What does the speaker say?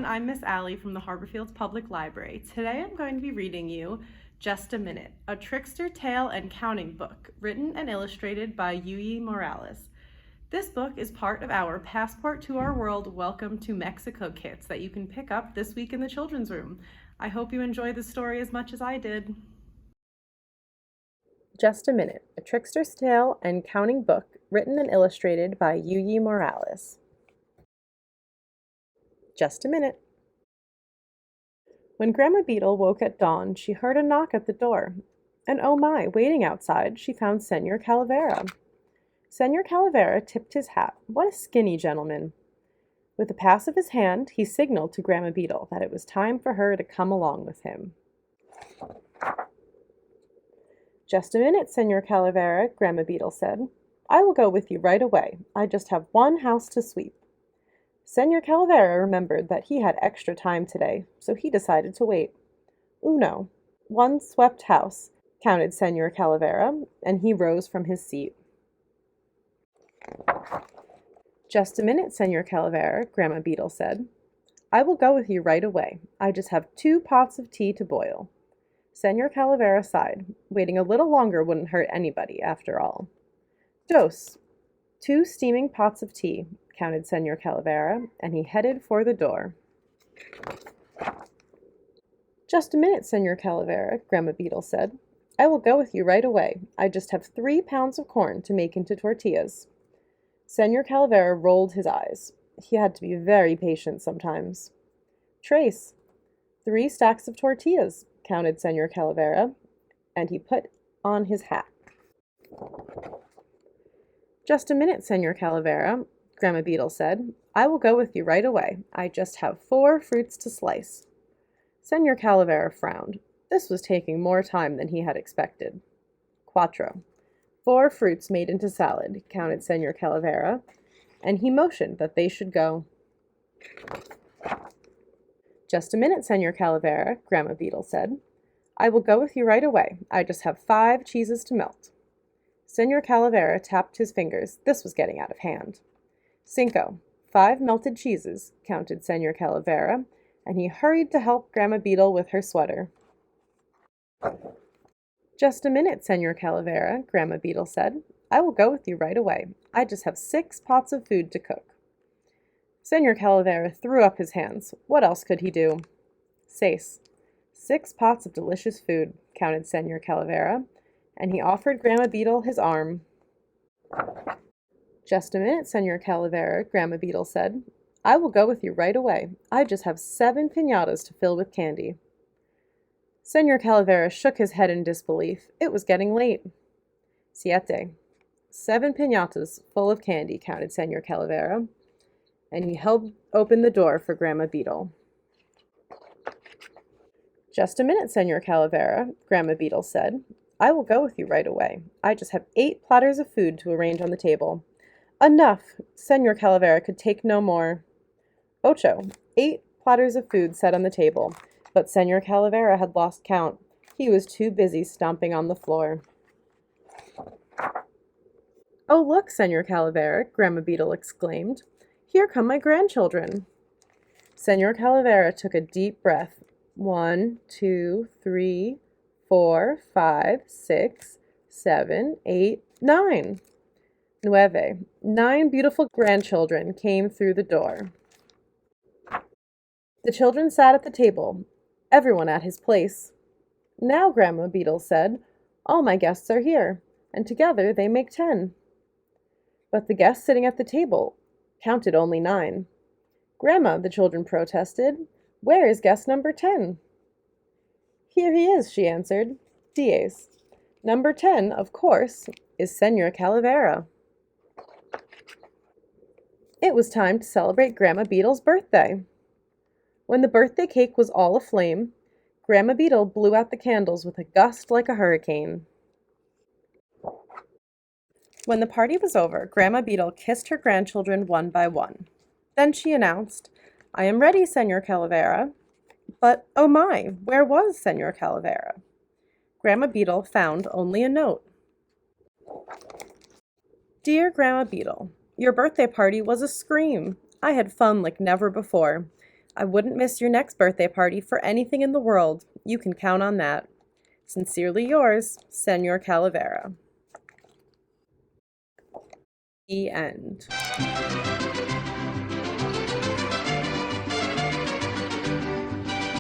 everyone, I'm Miss Allie from the Harborfields Public Library. Today I'm going to be reading you Just a Minute, a Trickster tale and counting book, written and illustrated by Yuyi Morales. This book is part of our Passport to Our World Welcome to Mexico kits that you can pick up this week in the children's room. I hope you enjoy the story as much as I did. Just a Minute, a Trickster's tale and counting book, written and illustrated by Yuyi Morales. Just a minute. When Grandma Beetle woke at dawn, she heard a knock at the door. And oh my, waiting outside, she found Senor Calavera. Senor Calavera tipped his hat. What a skinny gentleman. With a pass of his hand, he signaled to Grandma Beetle that it was time for her to come along with him. Just a minute, Senor Calavera, Grandma Beetle said. I will go with you right away. I just have one house to sweep. Senor Calavera remembered that he had extra time today, so he decided to wait. Uno, one swept house, counted Senor Calavera, and he rose from his seat. Just a minute, Senor Calavera, Grandma Beetle said. I will go with you right away. I just have 2 pots of tea to boil. Senor Calavera sighed. Waiting a little longer wouldn't hurt anybody, after all. Dos, 2 steaming pots of tea, counted Senor Calavera, and he headed for the door. Just a minute, Senor Calavera, Grandma Beetle said. I will go with you right away. I just have 3 pounds of corn to make into tortillas. Senor Calavera rolled his eyes. He had to be very patient sometimes. Trace, 3 stacks of tortillas, counted Senor Calavera, and he put on his hat. Just a minute, Senor Calavera, Grandma Beetle said. I will go with you right away. I just have 4 fruits to slice. Senor Calavera frowned. This was taking more time than he had expected. Cuatro, 4 fruits made into salad, counted Senor Calavera, and he motioned that they should go. Just a minute, Senor Calavera, Grandma Beetle said. I will go with you right away. I just have 5 cheeses to melt. Senor Calavera tapped his fingers. This was getting out of hand. Cinco, 5 melted cheeses, counted Senor Calavera, and he hurried to help Grandma Beetle with her sweater. Just a minute, Senor Calavera, Grandma Beetle said. I will go with you right away. I just have 6 pots of food to cook. Senor Calavera threw up his hands. What else could he do? 6 pots of delicious food, counted Senor Calavera, and he offered Grandma Beetle his arm. Just a minute, Senor Calavera, Grandma Beetle said. I will go with you right away. I just have 7 piñatas to fill with candy. Senor Calavera shook his head in disbelief. It was getting late. 7 piñatas full of candy, counted Senor Calavera, and he held open the door for Grandma Beetle. Just a minute, Senor Calavera, Grandma Beetle said. I will go with you right away. I just have 8 platters of food to arrange on the table. Enough! Senor Calavera could take no more. 8 platters of food set on the table, but Senor Calavera had lost count. He was too busy stomping on the floor. Oh, look, Senor Calavera, Grandma Beetle exclaimed. Here come my grandchildren. Senor Calavera took a deep breath. 1, 2, 3, 4, 5, 6, 7, 8, 9. 9 beautiful grandchildren came through the door. The children sat at the table, everyone at his place. Now, Grandma Beetle said, all my guests are here, and together they make 10. But the guests sitting at the table counted only 9. Grandma, the children protested, where is guest number 10? Here he is, she answered. 10. Number 10, of course, is Senor Calavera. It was time to celebrate Grandma Beetle's birthday. When the birthday cake was all aflame, Grandma Beetle blew out the candles with a gust like a hurricane. When the party was over, Grandma Beetle kissed her grandchildren one by one. Then she announced, I am ready, Senor Calavera. But, oh my, where was Senor Calavera? Grandma Beetle found only a note. Dear Grandma Beetle, your birthday party was a scream. I had fun like never before. I wouldn't miss your next birthday party for anything in the world. You can count on that. Sincerely yours, Senor Calavera. The end.